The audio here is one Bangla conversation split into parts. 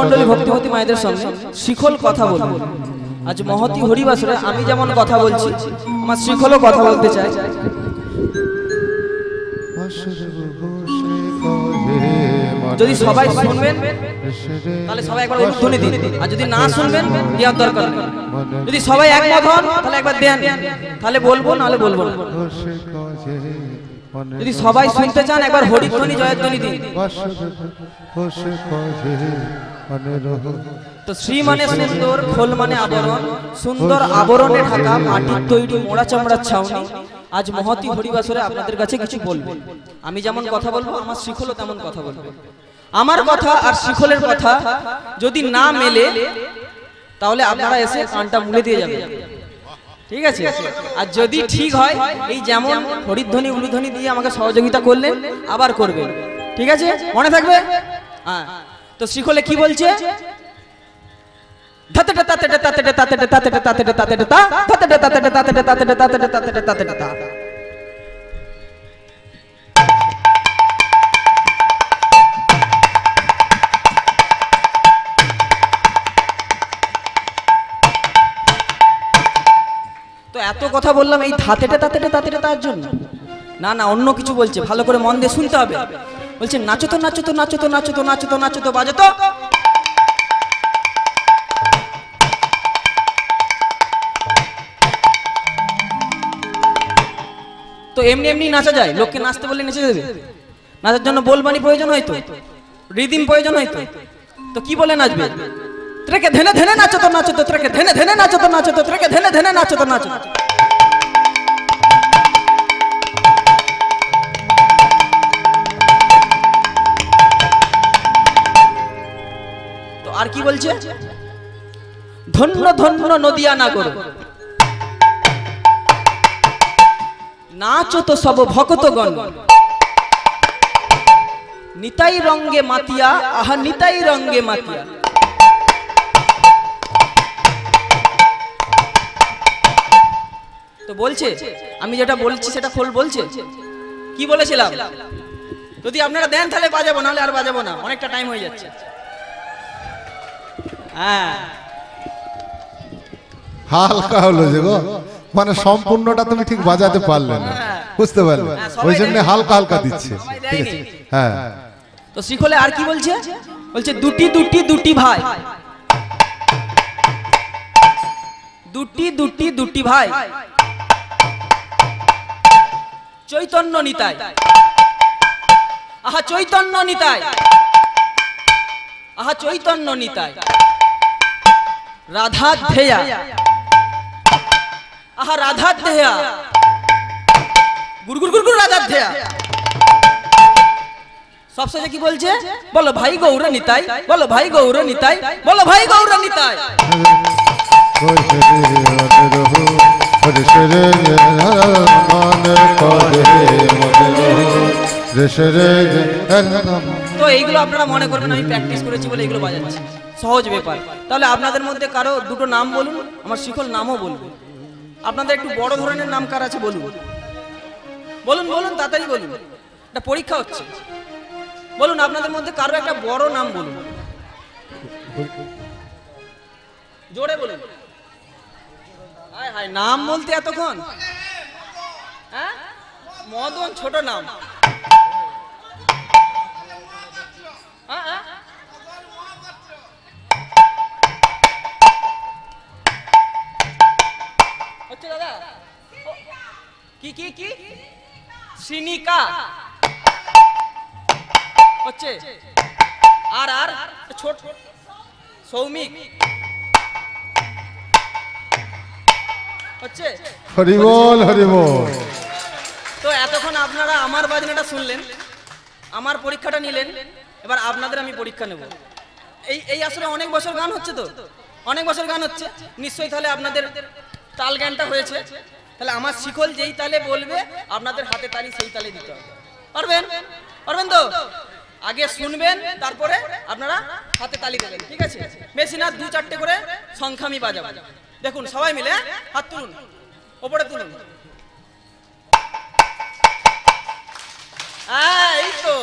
মণ্ডলী ভক্তিমতী মায়েদের সঙ্গে শিখল কথা বলবো। আজ মহতি হরিবাসরে আমি যেমন কথা বলছি, আমার শিখলও কথা বলতে চাই। যদি সবাই শুনবেন তাহলে সবাই একবার উদ্ধ্বনি দিন, আর যদি না শুনবেন দেওয়ার দরকার নেই। যদি সবাই একমত হন তাহলে একবার দেন, তাহলে বলবো, নাহলে বলবো না। যদি সবাই শুনতে চান একবার হরিধ্বনি জয়ধ্বনি দিন। তো শ্রী মানে সুন্দর, খোল মানে আবরণ, সুন্দর আবরণে ঢাকা মাটির তৈরি মোড়া চামড়ার ছাউনি। আজ মহতি হরিবাসরে আপনাদের কাছে কিছু বলবো। আমি যেমন কথা বলবো আমার শিখলও তেমন কথা বলবে। আমার কথা আর শিখলের কথা যদি না মেলে তাহলে আপনারা এসে কানটা মুলে দিয়ে যাবেন, ঠিক আছে? আর যদি ঠিক হয়, এই যেমন হরিধ্বনি উলুধ্বনি দিয়ে আমাকে সহযোগিতা করলেন আবার করবেন, ঠিক আছে? মনে থাকবে? হ্যাঁ। তো শিখলে কি বলছে? তো এত কথা বললাম এই ধাতেটা তাতেটা তাতেটা তার জন্য না, না অন্য কিছু বলছে, ভালো করে মন দিয়ে শুনতে হবে। বলছে নাচো তো নাচো তো নাচো তো নাচো তো নাচো তো নাচো তো বাজো তো। তো এমনি এমনি নাচা যায়? লোককে নাচতে বললে নেচে দেবে? নাচার জন্য বলবানি প্রয়োজন হয়তো, রিদিম প্রয়োজন হয়তো। তো কি বলে নাচবে? ত্রেকে ধেনে ধেনে নাচো তো নাচো তো, ত্রেকে ধেনে ধেনে নাচো তো নাচো তো, ত্রেকে ধেনে ধেনে নাচো তো নাচো। তো আর কি বলছে? ধন্য ধন্য নদিয়া নাগর, নাচো তো সব ভক্তগণ, নিতাই রঙ্গে মাতিয়া, আহা নিতাই রঙ্গে মাতিয়া। তো বলছে, আমি যেটা বলছি সেটা খোল বলছে। কি বলেছিলাম? যদি আপনারা দেন তাহলে বাজাবো, নাহলে আর বাজাবো না, অনেকটা টাইম হয়ে যাচ্ছে। হ্যাঁ, হালকা হলো যে গো, মানে সম্পূর্ণটা তুমি ঠিক বাজাতে পারলে না, বুঝতে পারলে? ওই জন্য হালকা হালকা দিচ্ছে, ঠিক আছে? হ্যাঁ। তো শিখলে আর কি বলছে? বলছে দুটি দুটি দুটি ভাই, দুটি দুটি দুটি ভাই, চৈতন্য নিতাই, আহা চৈতন্য নিতাই, আহা চৈতন্য নিতাই, রাধা ধেয়া, আহা রাধা ধেয়া, গুরু গুরু গুরু গুরু রাধা ধেয়া। সবশেষে কি বলছে? বলো ভাই গৌর নিতাই, বলো ভাই গৌর নিতাই, বলো ভাই গৌর নিতাই। তো এইগুলো আপনারা মনে করবেন আমি প্র্যাকটিস করেছি বলে এগুলো বাজাচ্ছি, সহজ ব্যাপার। তাহলে আপনাদের মধ্যে কারো দুটো নাম বলুন, আমার শিখল নামও বলবো। আপনাদের একটু বড় ধরনের নাম কার আছে বলুন, বলুন বলুন, তাড়াতাড়ি বলুন, এটা পরীক্ষা হচ্ছে। বলুন আপনাদের মধ্যে কারো একটা বড় নাম বলুন, জোরে বলুন। হায় হায়, নাম বলতে এতক্ষণ? হ্যাঁ, মদন ছোট নাম। হচ্ছে দাদা? কি কি কি? সিনিকা হচ্ছে, আর আর ছোট সৌমিক হচ্ছে। হরি বল হরি বল। তো এতক্ষণ আপনারা আমার বাজনাটা শুনলেন, আমার পরীক্ষাটা নিলেন, এবার আপনাদের আমি পরীক্ষা নেব। এই আসলে অনেক বছর গান হচ্ছে, তো অনেক বছর গান হচ্ছে নিশ্চয়ই, তাহলে আপনাদের তাল জ্ঞানটা হয়েছে। তাহলে আমার শিখল যেই তালে বলবে আপনাদের হাতে তালি সেই তালে দিতে হবে। পারবেন? পারবেন তো? আগে শুনবেন, তারপরে আপনারা হাতে তালি দেবেন, ঠিক আছে? বেশি না, 2-4টে করে সংখ্যা আমি বাজাবো। দেখুন সবাই মিলে হাত তুলুন, ওপরে তুলুন। এই তো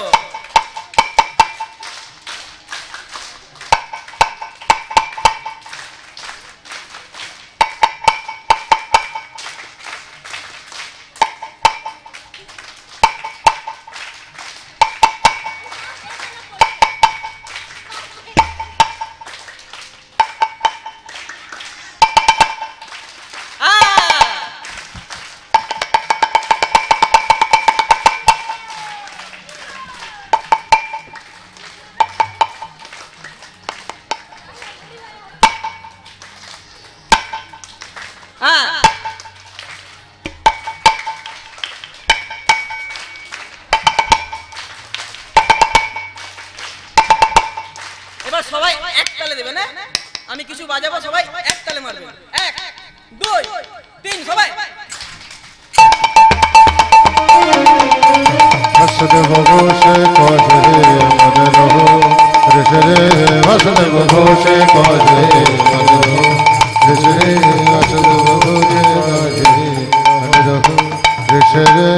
এক তালে দেবেন, হ্যাঁ? আমি কিছু বাজাবো, সবাই এক তালে মারবেন। 1 2 3 সবাই। বাসুদেব ঘোষে কহে মদন ঋষি রে, বাসুদেব ঘোষে কহে মদন ঋষি রে, বাসুদেব ঘোষে কহে মদন ঋষি রে।